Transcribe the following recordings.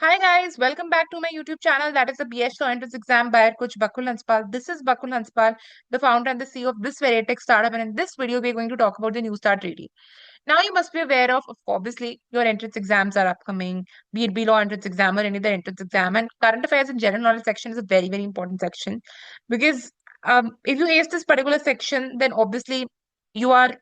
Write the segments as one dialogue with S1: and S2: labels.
S1: Hi guys, welcome back to my YouTube channel, that is the BS Law Entrance Exam by Coach Bakul Hanspal. This is Bakul Hanspal, the founder and the CEO of this very tech startup, and in this video we're going to talk about the New Start Treaty. Now you must be aware of obviously your entrance exams are upcoming, be it B Law entrance exam or any other entrance exam, and current affairs and general knowledge section is a very, very important section because if you ace this particular section, then obviously you are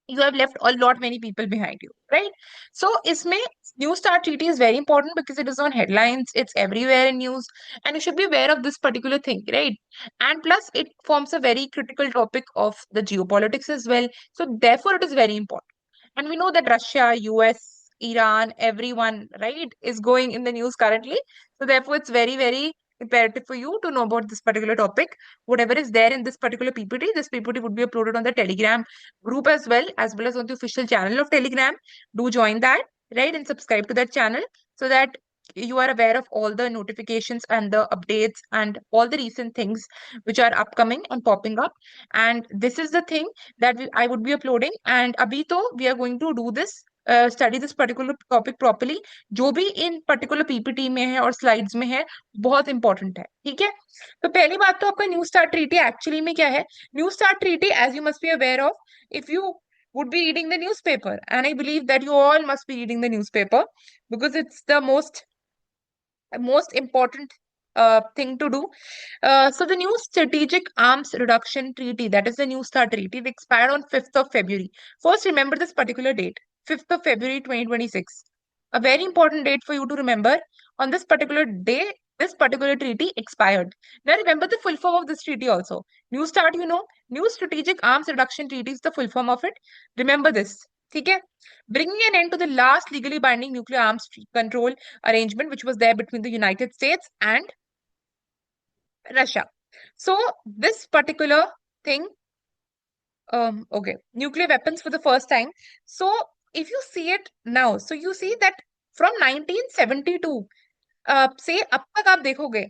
S1: you have left a lot many people behind you, right? So isme New Start Treaty is very important because it is on headlines, it's everywhere in news, and you should be aware of this particular thing, right? And plus it forms a very critical topic of the geopolitics as well, so therefore it is very important. And we know that Russia, US, Iran, everyone, right, is going in the news currently. So therefore, it's very, very imperative for you to know about this particular topic. Whatever is there in this particular PPT, this PPT would be uploaded on the Telegram group as well as on the official channel of Telegram. Do join that, right, and subscribe to that channel so that you are aware of all the notifications and the updates and all the recent things which are upcoming and popping up. And this is the thing that I would be uploading. And abhi to we are going to do this, study this particular topic properly. जो भी in particular PPT में है और slides में है बहुत important है, ठीक है? तो पहली बात तो आपका न्यू स्टार्ट ट्रीटी एक्चुअली में क्या है? New start treaty, as you must be aware of, if you would be reading the newspaper, and I believe that you all must be reading the newspaper because it's the most important thing to do. So the new Strategic Arms Reduction Treaty, that is the New START Treaty, it expired on 5th of February. First, remember this particular date, 5th of February 2026. A very important date for you to remember. On this particular day, this particular treaty expired. Now remember the full form of this treaty also. New START, New Strategic Arms Reduction Treaty is the full form of it. Remember this. Okay? Bringing an end to the last legally binding nuclear arms control arrangement which was there between the United States and Russia. So this particular thing, okay, nuclear weapons for the first time. So if you see it now, so you see that from 1972 से अब तक आप देखोगे,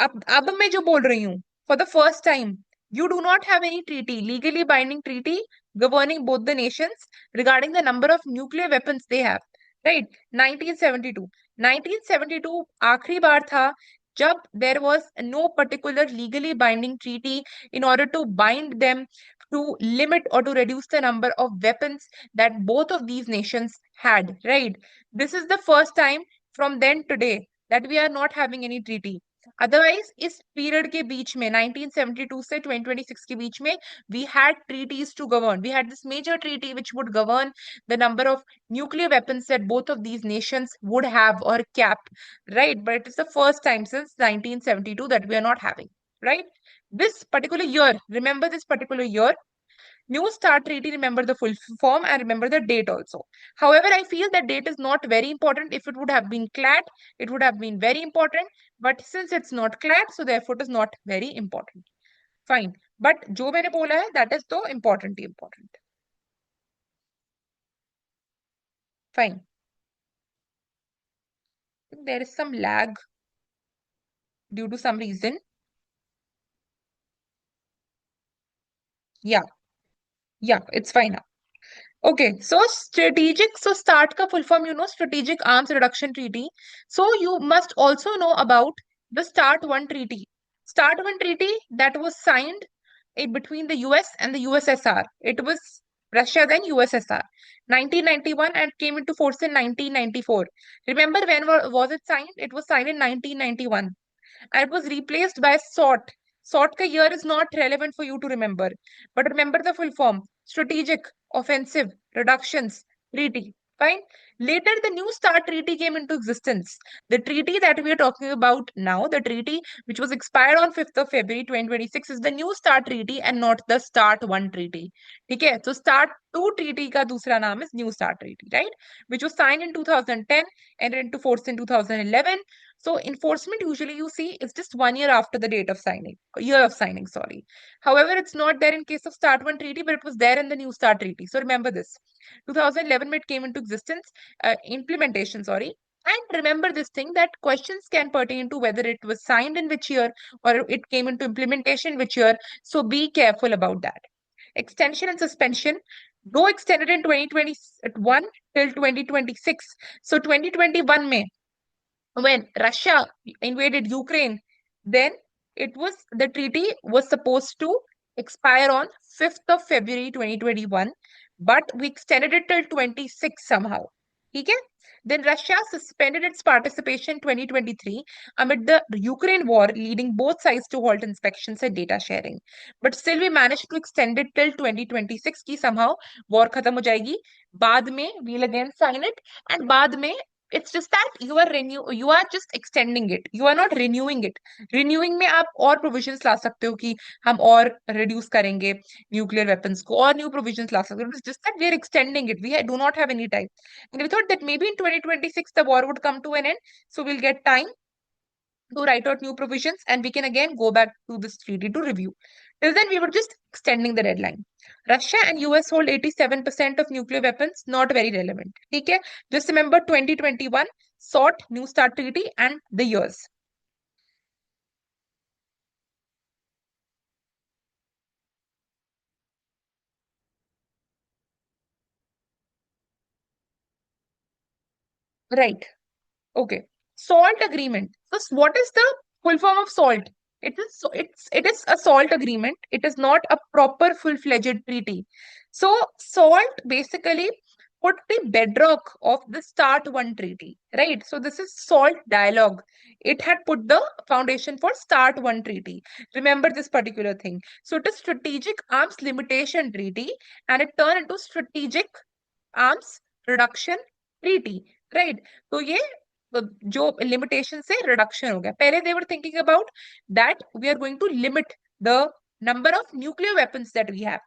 S1: अब मैं जो बोल रही हूँ, for the first time, you do not have any treaty, legally binding treaty governing both the nations regarding the number of nuclear weapons they have. Right? 1972. 1972 आखिरी बार था जब there was no particular legally binding treaty in order to bind them to limit or to reduce the number of weapons that both of these nations had. Right? This is the first time from then today that we are not having any treaty. Otherwise इस period के बीच में 1972 से 2026 के बीच में we had treaties to govern. We had this major treaty which would govern the number of nuclear weapons that both of these nations would have or cap, right? But it is the first time since 1972 that we are not having, right? This particular year, remember this particular year, New START treaty, remember the full form and remember the date also. However, I feel that date is not very important. If it would have been CLAT, it would have been very important. But since it's not CLAT, so therefore it is not very important. Fine. But जो मैंने बोला है, that is तो important he important. Fine. There is some lag due to some reason. Yeah, yeah, it's fine now. Okay, so strategic, so START ka full form, Strategic Arms Reduction Treaty. So you must also know about the START 1 Treaty. START 1 Treaty that was signed between the US and the USSR. It was Russia then USSR. 1991 and came into force in 1994. Remember when was it signed? It was signed in 1991 and it was replaced by SORT. SORT ka year is not relevant for you to remember, but remember the full form: Strategic Offensive Reductions Treaty. Fine. Later, the New START Treaty came into existence. The treaty that we are talking about now, the treaty which was expired on 5th of February 2026, is the New START Treaty and not the START 1 Treaty. Okay, so START 2 Treaty ka dusra naam is New START Treaty, right? Which was signed in 2010 and into force in 2011. So enforcement usually you see is just 1 year after the date of signing, year of signing, sorry. However, it's not there in case of START 1 treaty, but it was there in the New START treaty. So remember this. 2011 it came into existence, implementation, sorry. And remember this thing that questions can pertain to whether it was signed in which year or it came into implementation which year. So be careful about that. Extension and suspension, though extended in 2021 till 2026. So 2021 May when Russia invaded Ukraine, then the treaty was supposed to expire on 5th of February 2021, but we extended it till 26 somehow. Okay? Then Russia suspended its participation 2023 amid the Ukraine war, leading both sides to halt inspections and data sharing. But still, we managed to extend it till 2026 ki somehow war khatam ho jayegi. बाद में we'll again sign it, and बाद में it's just that you are just extending it, you are not renewing it. Renewing में आप और provisions ला सकते हो कि हम और reduce करेंगे nuclear weapons को, और new provisions ला सकते हो. It's just that we are extending it. Do not have any time, and we thought that maybe in 2026 the war would come to an end, so we'll get time to write out new provisions and we can again go back to this treaty to review. Till then, we were just extending the deadline. Russia and US hold 87% of nuclear weapons, not very relevant. Okay? Just remember 2021, SALT, New START Treaty, and the years. Right. Okay. SALT agreement. So what is the full form of SALT? It is a SALT agreement. It is not a proper full-fledged treaty. So SALT basically put the bedrock of the START One treaty, right? So this is SALT dialogue. It had put the foundation for START One treaty. Remember this particular thing. So it is Strategic Arms Limitation Treaty, and it turned into Strategic Arms Reduction Treaty, right? तो ये जो limitation से reduction हो गया. पहले they were thinking about that we are going to limit the number of nuclear weapons that we have,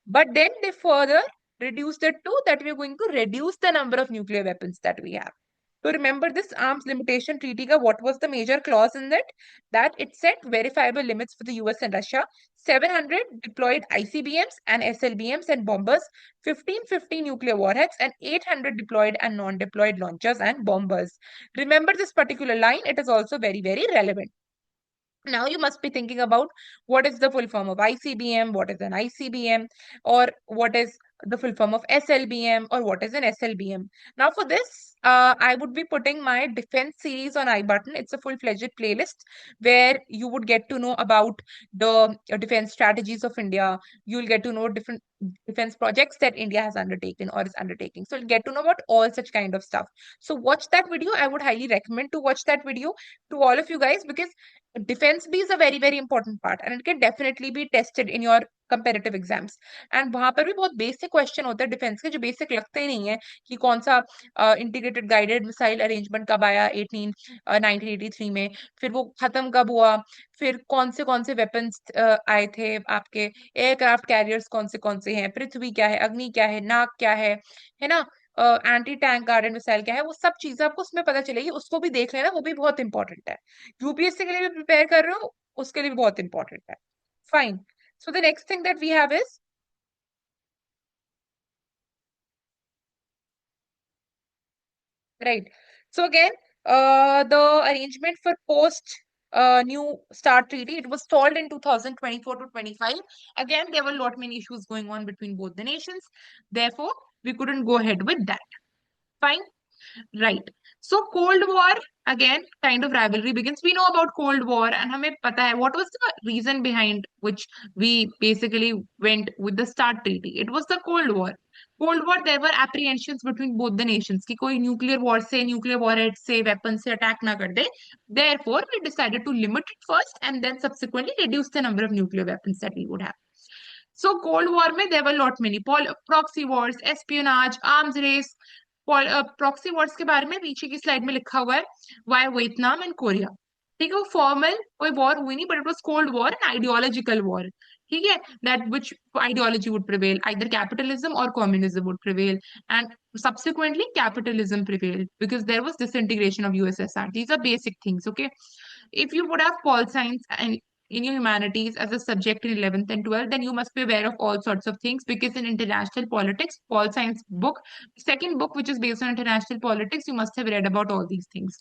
S1: but then they further reduced it to that we are going to reduce the number of nuclear weapons that we have. So remember this arms limitation treaty ka, what was the major clause in that? That it set verifiable limits for the US and Russia, 700 deployed ICBMs and SLBMs and bombers, 1550 nuclear warheads, and 800 deployed and non-deployed launchers and bombers. Remember this particular line, it is also very, very relevant. Now you must be thinking about what is the full form of ICBM, what is an ICBM, or what is the full form of SLBM, or what is an SLBM. Now for this, I would be putting my defense series on iButton. It's a full-fledged playlist where you would get to know about the defense strategies of India. You'll get to know different defense projects that India has undertaken or is undertaking. So you'll get to know about all such kind of stuff. So watch that video. I would highly recommend to watch that video to all of you guys, because defense भी is a very very important part and it can definitely be tested in your competitive exams. And वहां पर भी बहुत basic question होते हैं defence के, जो basic लगते ही नहीं है कि कौन सा इंटीग्रेटेड गाइडेड मिसाइल अरेंजमेंट कब आया 1983 में, फिर वो खत्म कब हुआ, फिर कौन से वेपन्स आए थे आपके, एयरक्राफ्ट कैरियर्स कौन से हैं, पृथ्वी क्या है, अग्नि क्या है, नाग क्या है ना, एंटी टैंक गार्डेड मिसाइल क्या है, वो सब चीजें आपको उसमें पता चलेगी, उसको भी देख लेना, वो भी बहुत इंपॉर्टेंट है. यूपीएससी के लिए भी प्रिपेयर कर रहे हो उसके लिए भी बहुत इंपॉर्टेंट है. Fine. So the next thing that we have is right. So again, the arrangement for post new START treaty, it was stalled in 2024 to 25. Again, there were a lot many issues going on between both the nations. Therefore, we couldn't go ahead with that. Fine. Right. So Cold War, again, kind of rivalry begins. We know about Cold War and हमें पता है what was the reason behind which we basically went with the START treaty. It was the Cold War. Cold War, there were apprehensions between both the nations कि कोई nuclear war से, nuclear warhead से, weapons से attack ना कर दे. Therefore, we decided to limit it first and then subsequently reduce the number of nuclear weapons that we would have. So Cold War में there were lot many proxy wars, espionage, arms race. Proxy Wars के बारे में पीछे की slide में लिखा हुआ है, वाई वियतनाम एंड कोरिया. ठीक है, वो फॉर्मल कोई वॉर हुई नहीं, but it was cold war and ideological war. ठीक है, that which ideology would prevail, either capitalism or communism would prevail, and subsequently capitalism prevailed because there was disintegration of USSR. These are basic things. Okay, if you would have pol science and in your humanities as a subject in 11th and 12th, then you must be aware of all sorts of things, because in international politics, pol science book, second book which is based on international politics, you must have read about all these things.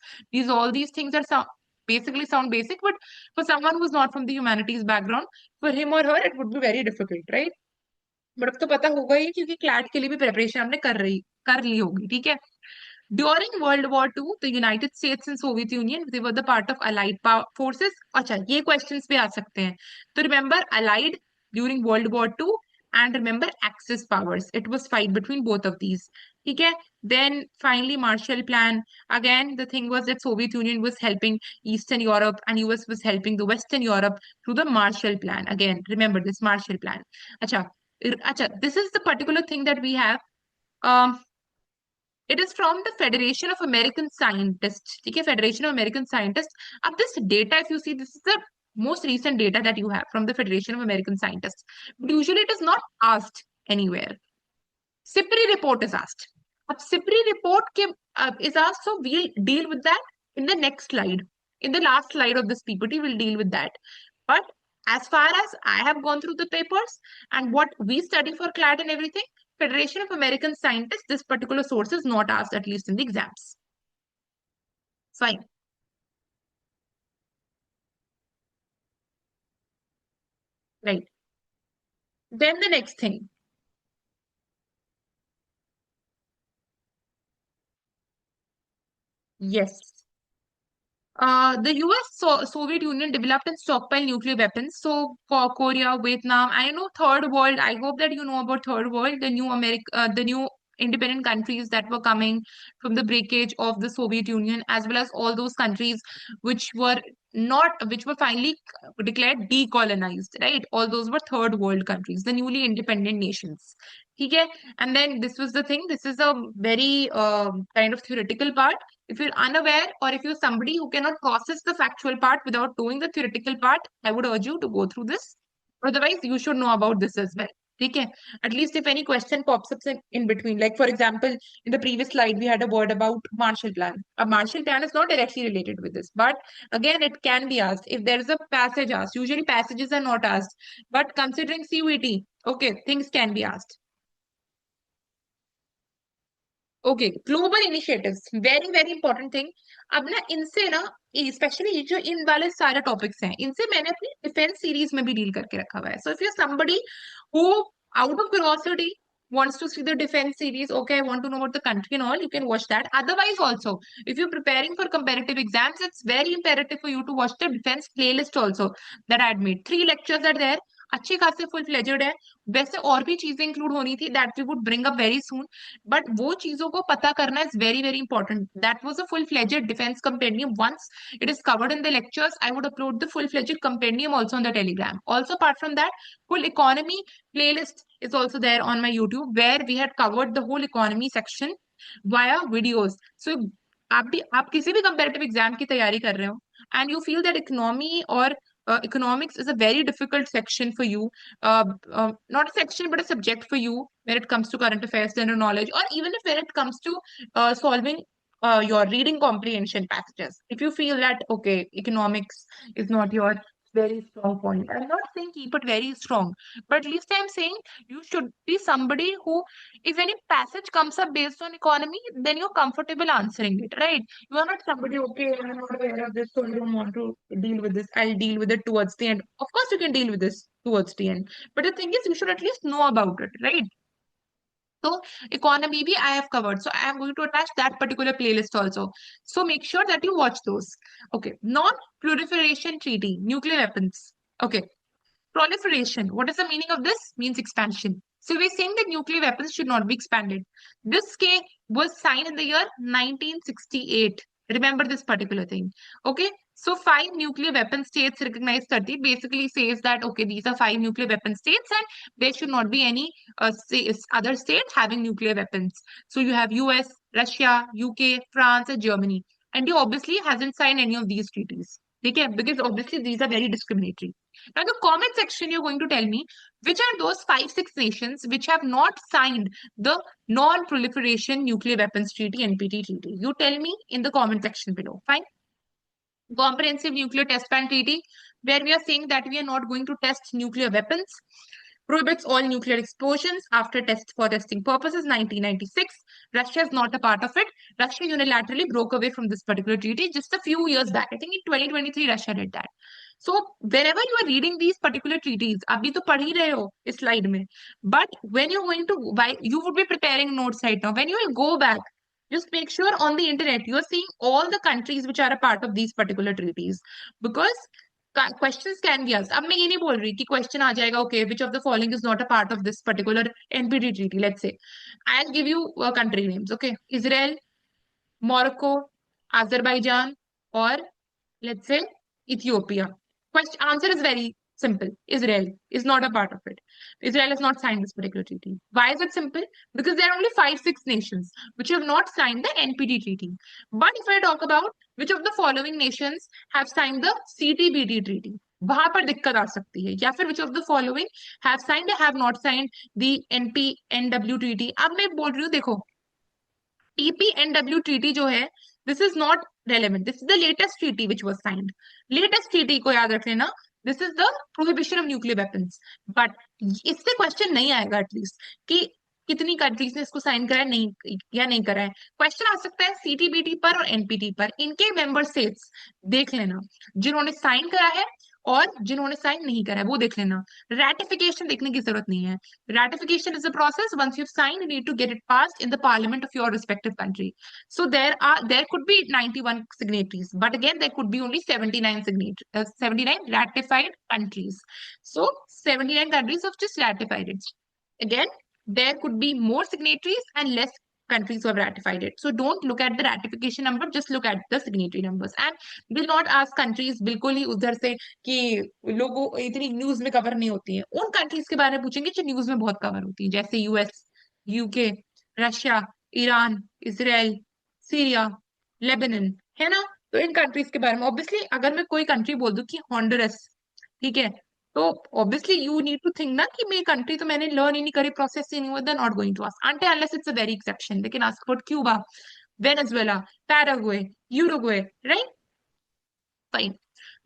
S1: All these things are basically sound basic, but for someone who's not from the humanities background, for him or her it would be very difficult, right? But अब तो पता होगा ही, क्योंकि CLAT के लिए भी preparation आपने कर ली होगी. ठीक है. During World War II, the United States and Soviet Union, they were the part of Allied forces. अच्छा, ये questions पे आ सकते हैं. तो remember Allied during World War II and remember Axis powers. It was fight between both of these. ठीक है? Then finally Marshall Plan. Again, the thing was that Soviet Union was helping Eastern Europe and US was helping the Western Europe through the Marshall Plan. Again, remember this Marshall Plan. अच्छा, this is the particular thing that we have. Um, it is from the Federation of American Scientists. Okay, Federation of American Scientists. Of this data, if you see, this is the most recent data that you have from the Federation of American Scientists. But usually it is not asked anywhere. SIPRI report is asked. Ab SIPRI report is asked, so we'll deal with that in the next slide. In the last slide of this PPT, we'll deal with that. But as far as I have gone through the papers and what we study for CLAT and everything, Federation of American Scientists, this particular source is not asked, at least in the exams. Fine. Right. Then the next thing. Yes. The US Soviet Union developed and stockpiled nuclear weapons. So Korea, Vietnam, I know third world. I hope that you know about third world, the new independent countries that were coming from the breakage of the Soviet Union, as well as all those countries which were which were finally declared decolonized, right? All those were third world countries, the newly independent nations. Okay, and then this was the thing. This is a very kind of theoretical part. If you're unaware or if you're somebody who cannot process the factual part without doing the theoretical part, I would urge you to go through this. Otherwise, you should know about this as well. Okay. At least if any question pops up in between, like for example, in the previous slide, we had a word about Marshall Plan. A Marshall Plan is not directly related with this, but again, it can be asked. If there is a passage asked, usually passages are not asked, but considering CUET, okay, things can be asked. Okay, global initiatives very very important thing. अब ना इनसे ना specially जो इन वाले सारे topics हैं, इनसे मैंने अपनी डिफेंस सीरीज में भी डील करके रखा हुआ है. So if you somebody who out of curiosity wants to see the defense series, okay, I want to know about the country and all, you can watch that. Otherwise also, if you're preparing for competitive exams, it's very imperative for you to watch the defense playlist also that I had made. 3 lectures are there, अच्छे खासे full fledged है. वैसे और भी चीजें include होनी थी that we would bring up very soon, but वो चीजों को पता करना is very very important. That was a full fledged defence compendium. Once it is covered in the lectures, I would upload the full fledged compendium also on the Telegram. Also, apart from that, full economy playlist is also there on my YouTube, where we had covered the whole economy section via videos. So आप किसी भी comparative exam की तैयारी कर रहे हो and you feel that economy और economics is a very difficult section for you, not a section but a subject for you when it comes to current affairs, general knowledge, or even if when it comes to solving your reading comprehension passages. If you feel that okay, economics is not your very strong point, I'm not saying keep it very strong, but at least I'm saying you should be somebody who, if any passage comes up based on economy, then you're comfortable answering it, right? You are not somebody, okay, I'm not aware of this, so I don't want to deal with this. I'll deal with it towards the end. Of course, you can deal with this towards the end. But the thing is, you should at least know about it, right? So, economy bhi I have covered. So, I am going to attach that particular playlist also. So, make sure that you watch those. Okay. Non-proliferation treaty, nuclear weapons. Okay. Proliferation. What is the meaning of this? Means expansion. So we're saying that nuclear weapons should not be expanded. This case was signed in the year 1968. Remember this particular thing. Okay. So 5 nuclear weapon states recognized 30 basically says that, okay, these are 5 nuclear weapon states and there should not be any other states having nuclear weapons. So you have US, Russia, UK, France, and Germany. India obviously hasn't signed any of these treaties. Okay, because obviously these are very discriminatory. Now, in the comment section, you're going to tell me which are those 5, 6 nations which have not signed the Non-Proliferation Nuclear Weapons Treaty, NPT treaty. You tell me in the comment section below. Fine. Comprehensive Nuclear Test Ban Treaty, where we are saying that we are not going to test nuclear weapons. Prohibits all nuclear explosions after test for testing purposes, 1996. Russia is not a part of it. Russia unilaterally broke away from this particular treaty just a few years back. I think in 2023, Russia did that. So whenever you are reading these particular treaties, अभी तो पढ़ ही रहे हो इस slide में, but when you're going to, you would be preparing notes right now. When you will go back, Just make sure on the internet you are seeing all the countries which are a part of these particular treaties, because questions can be asked. अब मैं ये नहीं बोल रही कि question आ जाएगा, okay, which of the following is not a part of this particular NPT treaty. Let's say I'll give you country names, okay? Israel, Morocco, Azerbaijan, or let's say Ethiopia. Question answer is very simple. Israel is not a part of it. Israel has not signed this particular treaty. Why is it simple? Because there are only 5, 6 nations which have not signed the NPT treaty. But if I talk about which of the following nations have signed the CTBT treaty, वहां पर दिक्कत आ सकती है, या फिर which of the following have signed have not signed the NPNW treaty. अब मैं बोल रही हूँ, देखो TPNW treaty जो है, this is not relevant, this is the latest treaty which was signed. Latest treaty को याद रख लेना, this is the prohibition of nuclear weapons. But इससे क्वेश्चन नहीं आएगा एटलीस्ट कि कितनी कंट्रीज ने इसको साइन करा है, नहीं या नहीं करा है. क्वेश्चन आ सकता है CTBT पर और NPT पर. इनके मेंबर स्टेट्स देख लेना, जिन्होंने साइन करा है और जिन्होंने साइन नहीं करा है वो देख लेना. रैटिफिकेशन देखने की जरूरत नहीं है. Ratification is a process. Once you've signed, you need to get it passed in the parliament of your respective country. So there could be 91 signatories, but again there could be only 79 signatories, 79 ratified countries. So 79 countries have just ratified it. Again, there could be more signatories and less countries who have ratified it. So don't look at the ratification number, just look at the signatory numbers. And will not ask countries बिल्कुल ही उधर से कि लोगों इतनी news में cover नहीं होती है. उन कंट्रीज के बारे में पूछेंगे जो न्यूज में बहुत कवर होती है, जैसे US, UK, Russia, Iran, Israel, Syria, Lebanon, है ना. तो इन कंट्रीज के बारे में ऑब्वियसली अगर मैं कोई कंट्री बोल दूं कि हॉन्डुरस, ठीक है, तो obviously you need to think ना कि मेरी कंट्री तो मैंने लर्न ही नहीं करी, प्रोसेस ही नहीं हुआ, they not going to ask until unless it's a very exception. They can ask about Cuba, Venezuela, Paraguay, Uruguay, right? Fine.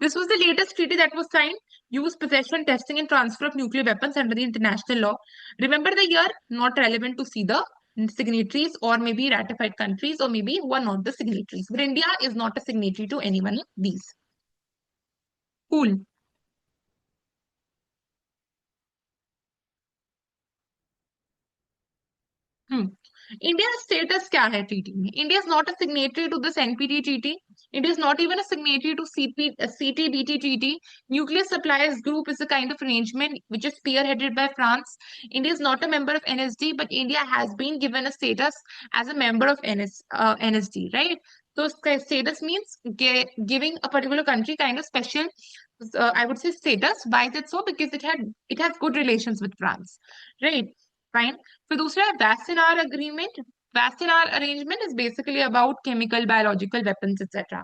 S1: This was the latest treaty that was signed. Use, possession, testing, and transfer of nuclear weapons under the international law. Remember the year, not relevant to see the signatories or maybe ratified countries or maybe who are not the signatories. But India is not a signatory to any one of these. Cool. India status क्या है treaty में? India is not a signatory to this NPT treaty. India is not even a signatory to CTBT treaty. Nuclear suppliers group is a kind of arrangement which is spearheaded by France. India is not a member of NSD, but India has been given a status as a member of NSD, right? So status means giving a particular country kind of special, I would say status. Why is it so? Because it has good relations with France, right? Fine. फिर दूसरा है Wassenaar agreement. Wassenaar arrangement is basically about chemical, biological weapons, etc.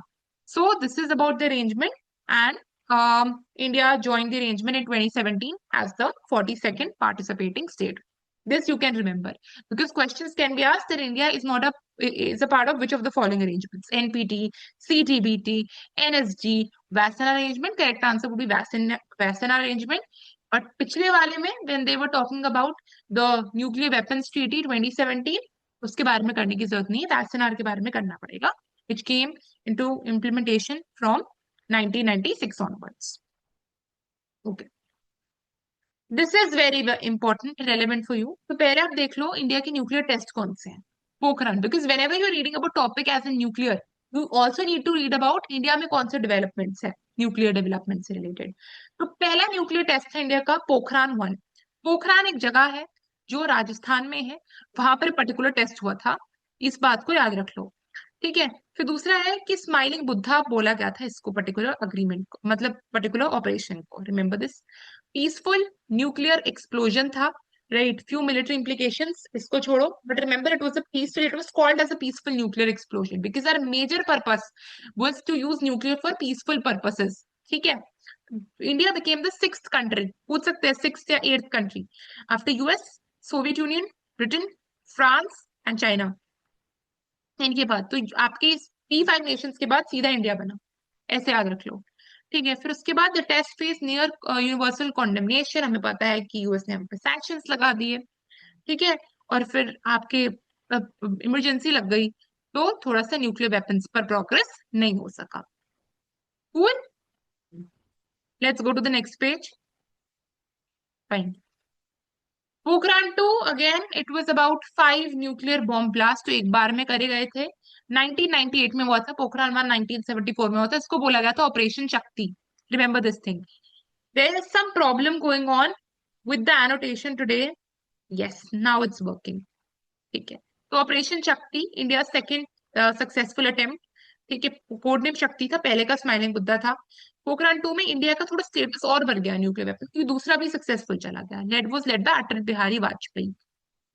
S1: So this is about the arrangement, and India joined the arrangement in 2017 as the 42nd participating state. This you can remember because questions can be asked that India is a part of which of the following arrangements: NPT, CTBT, NSG, Wassenaar arrangement. Correct answer would be Wassenaar arrangement. But पिछले वाले में when they were talking about the nuclear weapons treaty 2017, उसके बारे में करने की जरूरत नहीं है, Wassenaar के बारे में करना पड़ेगा, which came into implementation from 1996 onwards. Okay. This is very important, relevant for you. तो पहले आप देख लो इंडिया के न्यूक्लियर टेस्ट कौन से हैं. Pokhran, because whenever you are reading about topic as a nuclear, you also need to read about India में कौन से डेवलपमेंट्स है न्यूक्लियर डेवलपमेंट से रिलेटेड. तो पहला न्यूक्लियर टेस्ट है इंडिया का पोखरान 1. पोखरान एक जगह है जो राजस्थान में है, वहां पर पर्टिकुलर टेस्ट हुआ था, इस बात को याद रख लो. ठीक है. फिर दूसरा है कि स्माइलिंग बुद्धा बोला गया था इसको, पर्टिकुलर अग्रीमेंट को, मतलब पर्टिकुलर ऑपरेशन को. Remember this. Peaceful nuclear explosion था, राइट. फ्यू मिलिट्री implications, इसको छोड़ो, but remember it was a peaceful, it was called as a peaceful nuclear explosion because our major purpose was to use nuclear for peaceful purposes. ठीक है. India became the 6th country, पूछ सकते हैं 6th या 8th country after US, Soviet union, Britain, France and China. इनके बाद तो आपके P5 नेशंस के बाद सीधा इंडिया बना, ऐसे याद रख लो. ठीक है. फिर उसके बाद the test phase near universal condemnation, हमें पता है कि US ने हम पे सैंक्शंस लगा दिए. ठीक है. और फिर आपके इमरजेंसी लग गई, तो थोड़ा सा न्यूक्लियर वेपन्स पर प्रोग्रेस नहीं हो सका. Cool. Let's go to the next page. Fine. Pokhran two again it was about 5 nuclear bomb blast जो एक बार में करे गए थे। 1998 में हुआ था। पोखरान 1 1974 में हुआ था। इसको बोला गया था operation Shakti. Remember this thing. There is some problem going on with the annotation today. Yes, now it's working. ठीक है। तो ऑपरेशन शक्ति इंडिया सेकेंड सक्सेसफुल अटेम्प्ट। ठीक है। कोड नेम शक्ति था, पहले का स्माइलिंग बुद्धा था। पोखरान टू में इंडिया का थोड़ा स्टेटस और बढ़ गया न्यूक्लियर वेपन, क्योंकि दूसरा भी सक्सेसफुल चला गया। Late was led by Atal Bihari Vajpayee.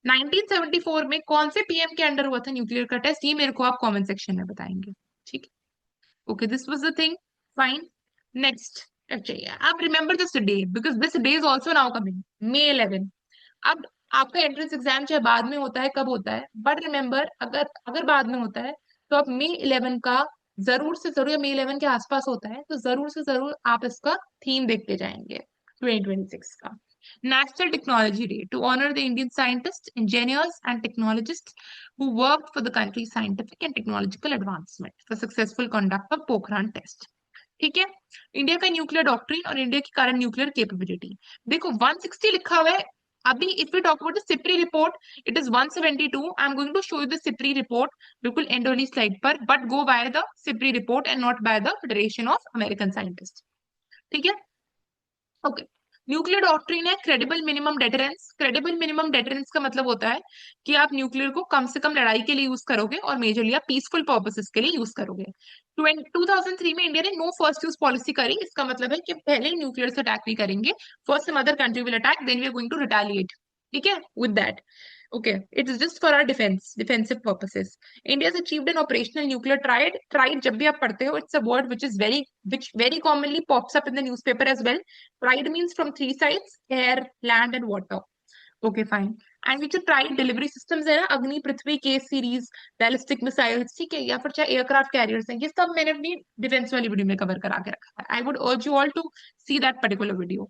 S1: 1974 में कौन से पीएम के अंडर हुआ था न्यूक्लियर का टेस्ट, ये मेरे को आप कमेंट सेक्शन में बताएंगे। ठीक है। Okay, this was the thing. Fine. Next. अच्छा, अब remember this day because this day is also now coming, May 11। अब आपका एंट्रेंस एग्जाम चाहे बाद में होता है, कब होता है, बट रिमेंबर अगर अगर बाद में होता है तो आप May 11 का जरूर से जरूर, या May 11 के आसपास होता है तो जरूर से जरूर आप इसका थीम देखते जाएंगे 2026 का। National technology day to honour the Indian scientist, engineers and technologist who worked for the country scientific and technological advancement for successful conduct of Pokhran test. ठीक है। इंडिया का न्यूक्लियर डॉक्ट्रिन और इंडिया की करंट न्यूक्लियर कैपेबिलिटी। देखो 160 लिखा हुआ है। अभी if we talk about the SIPRI report, it is 172। I am going to show you the SIPRI report बिल्कुल एंड वाली स्लाइड पर, but go by the SIPRI report and not by the federation of American scientist. ठीक है। Okay. Nuclear doctrine है credible minimum deterrence. Credible minimum deterrence का मतलब होता है कि आप न्यूक्लियर को कम से कम लड़ाई के लिए यूज करोगे और मेजरली आप पीसफुल पर्पसेस के लिए यूज करोगे। 2003 में इंडिया ने नो फर्स्ट यूज पॉलिसी करी। इसका मतलब है कि पहले ही न्यूक्लियर से अटैक नहीं करेंगे। First some other country will attack, then we are going to retaliate. ठीक है, with that. Okay, it is just for our defence, defensive purposes. India has achieved an operational nuclear triad. Triad जब भी आप पढ़ते हो, it's a word which is which very commonly pops up in the newspaper as well. Triad means from 3 sides: air, land, and water. Okay, fine. And which tried delivery systems है ना, अग्नि, पृथ्वी, के series, ballistic missiles, ठीक है, या फिर चाहे aircraft carriers हैं, ये सब मैंने अपनी डिफेंस वाली वीडियो में कवर करा के रखा है। I would urge you all to see that particular video.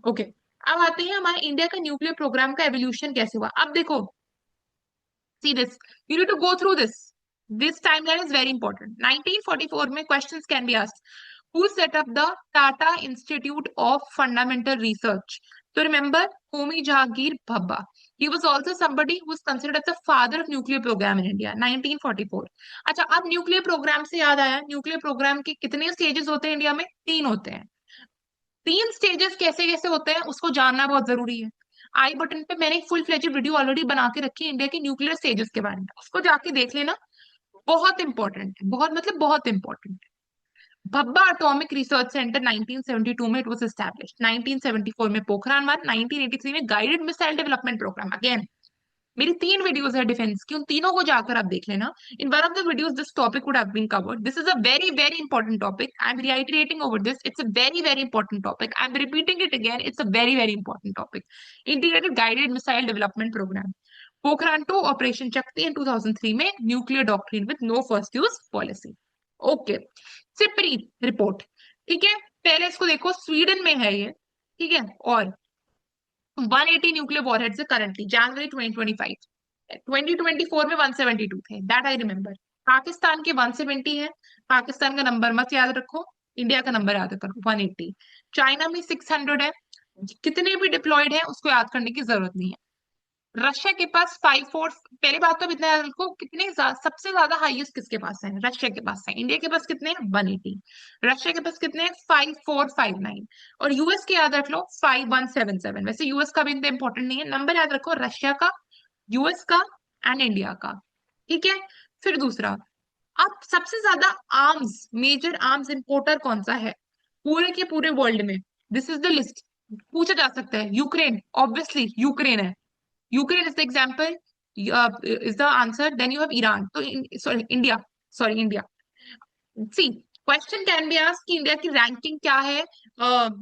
S1: Okay, अब आते हैं हमारे इंडिया का न्यूक्लियर प्रोग्राम का एवोल्यूशन कैसे हुआ। अब देखो, see this, you need to go through this timeline is very important। 1944 में questions can be asked, who set up the Tata Institute of Fundamental Research? So remember, Homi Jahangir Bhabha. He was also somebody who was considered as the father of nuclear program in India, 1944। अच्छा, अब nuclear programme से याद आया, nuclear programme के कितने stages होते हैं India में? 3 होते हैं। 3 स्टेजेस कैसे कैसे होते हैं उसको जानना बहुत जरूरी है। आई बटन पे मैंने एक फुल फ्लेजेड वीडियो ऑलरेडी बना के रखी है इंडिया के न्यूक्लियर स्टेजेस के बारे में, उसको जाके देख लेना। बहुत इंपॉर्टेंट है, बहुत मतलब बहुत इंपॉर्टेंट है। भब्बा एटॉमिक रिसर्च सेंटर 1972 में इट वाज एस्टैब्लिश्ड। 1974 में पोखरान 1, 1983 में guided missile development programme. Again मेरी 3 वीडियोस है डिफेंस की, उन तीनों को जाकर आप देख लेना। In one of the videos this topic would have been covered. This is a very very important topic. I am reiterating over this, it's a very very important topic. I am repeating it again, it's a very very important topic. Integrated guided missile development programme, Pokhran 2, operation Shakti in 2003 में, nuclear doctrine with no first use policy. Okay, SIPRI report. ठीक है, पहले इसको देखो, Sweden में है ये। ठीक है, और 180 न्यूक्लियर वॉरहेड्स है करंटली, जनवरी 2025। 2024 में 172 थे, दैट आई रिमेम्बर। पाकिस्तान के 170 है। पाकिस्तान का नंबर मत याद रखो, इंडिया का नंबर याद करो, 180। चाइना में 600 है। कितने भी डिप्लॉयड है उसको याद करने की जरूरत नहीं है। रशिया के पास 54। पहली बात तो इतना याद रखो, सबसे ज्यादा हाईएस्ट किसके पास है? रशिया के पास है। इंडिया के पास कितने हैं? 180। रशिया के पास कितने हैं? 5459। और यूएस के याद रख लो 5177। वैसे यूएस का भी इतना इंपॉर्टेंट नहीं है, नंबर याद रखो रशिया का, यूएस का एंड इंडिया का। ठीक है। फिर दूसरा, अब सबसे ज्यादा आर्म्स, मेजर आर्म्स इंपोर्टर कौन सा है पूरे के पूरे वर्ल्ड में? This is the list. पूछा जा सकता है, यूक्रेन, ऑब्वियसली यूक्रेन है। Ukraine is the example, is the answer. Then you have Iran. So, sorry, India. Sorry, India. See, question can be asked कि इंडिया की रैंकिंग क्या है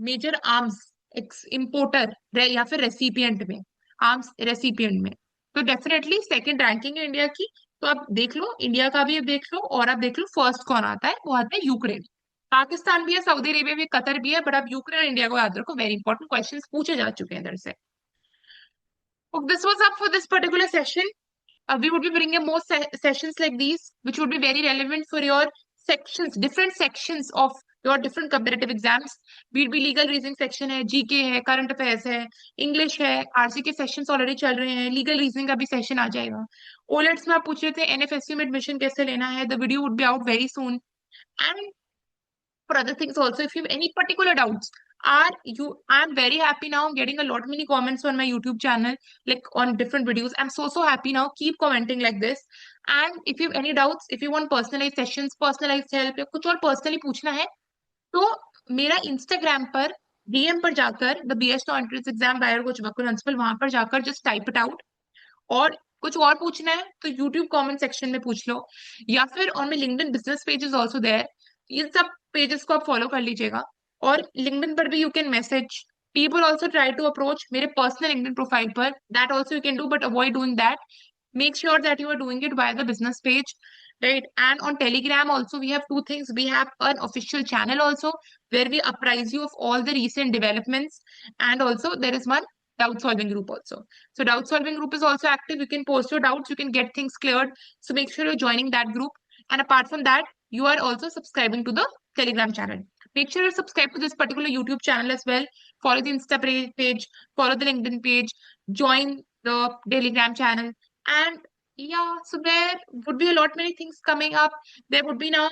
S1: मेजर आर्म्स इंपोर्टर या फिर रेसिपिएंट में, आर्म्स रेसिपिएंट में। तो डेफिनेटली सेकंड रैंकिंग है इंडिया की। तो आप देख लो, इंडिया का भी देख लो, और आप देख लो फर्स्ट कौन आता है, वो आता है यूक्रेन। पाकिस्तान भी है, सऊदी अरेबिया भी, कतर भी है, बट आप यूक्रेन और इंडिया को याद रखो, वेरी इंपॉर्टेंट क्वेश्चन पूछे जा चुके हैं इधर से। So this was up for this particular session. We would be bringing more sessions like these, which would be very relevant for your sections, different sections of your different competitive exams. बीट बी legal reasoning section है, GK है, current affairs है, English है, RC के sessions already चल रहे हैं, लीगल रीजनिंग का भी सेशन आ जाएगा। ओलेट्स में आप पूछ रहे थे एनएफएसयू में एडमिशन कैसे लेना है, the video would be out very soon. And for other things also, if you have any particular doubts, are you I'm very happy now, I'm getting a lot many comments on my YouTube channel, like on different videos. I'm so happy now, keep commenting like this. And if you have any doubts, if you want personalized sessions, personalized help या कुछ और personally पूछना है, तो मेरा Instagram पर DM पर जाकर the BS no entrance exam बायर कोच बकुल हंसपल, वहां पर जाकर जस्ट टाइप इट आउट। और कुछ और पूछना है तो यूट्यूब कमेंट सेक्शन में पूछ लो, या फिर on my LinkedIn business page is also there. ये सब पेजेस को आप फॉलो कर लीजिएगा। और लिंक्डइन पर भी you can message, people also try to approach मेरे पर्सनल लिंक्डइन प्रोफाइल पर, that also you can do, but avoid doing that. Make sure that you are doing it via the business page, right? And on Telegram also we have two things. We have an official channel also where we apprise you of all the recent developments, and also there is one doubt solving group also. So doubt solving group is also active. You can post your doubts, you can get things cleared. So make sure you're joining that group. And apart from that, you are also subscribing to the Telegram channel. Make sure you subscribe to this particular YouTube channel as well. Follow the Insta page, follow the LinkedIn page, join the Telegram channel. And yeah, so there would be a lot many things coming up. There would be now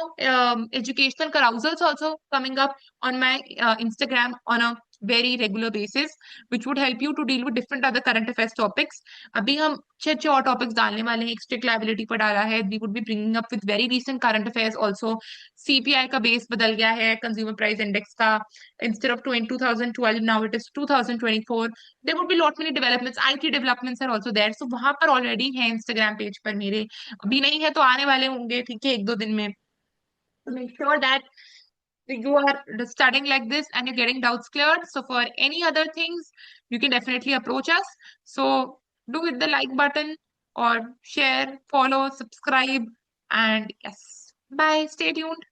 S1: educational carousels also coming up on my Instagram on a very regular basis, which would help you to deal with different other current affairs topics. अभी हम अच्छे अच्छे और topics डालने वाले हैं। Strict liability पर डाला है, we would be bringing up with very recent current affairs also. CPI का बेस बदल गया है, कंज्यूमर प्राइस इंडेक्स का, instead of 2012 now it is 2024. There would be lot many developments, IT developments are also there. So वहां पर already है Instagram page पर मेरे, अभी नहीं है तो आने वाले होंगे, ठीक है, एक दो दिन में। So make sure that you are studying like this and you're getting doubts cleared. So for any other things, you can definitely approach us. So do hit the like button or share, follow, subscribe, and yes, bye. Stay tuned.